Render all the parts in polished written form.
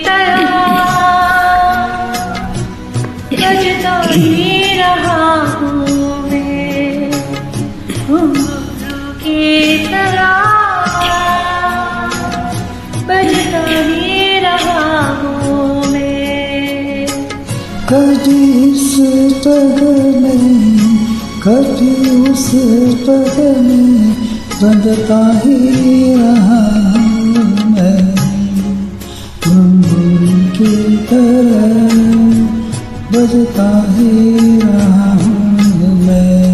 तरह बजता ही रहा हूँ मैं, घुंघरू की तरह बजता ही रहा हूँ मैं। कभी इस तरह नहीं, कभी उस तरह नहीं, बजता ही रहा हूँ मैं, घुंघरू की तरह बजता ही रहा हूँ मैं।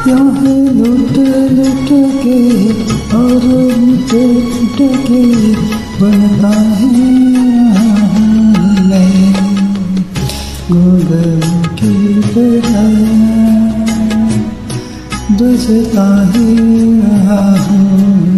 क्यों है लुट लुट के और लुट लुट के बनता है मैं, घुंघरू की तरह बजता ही रहा हूँ।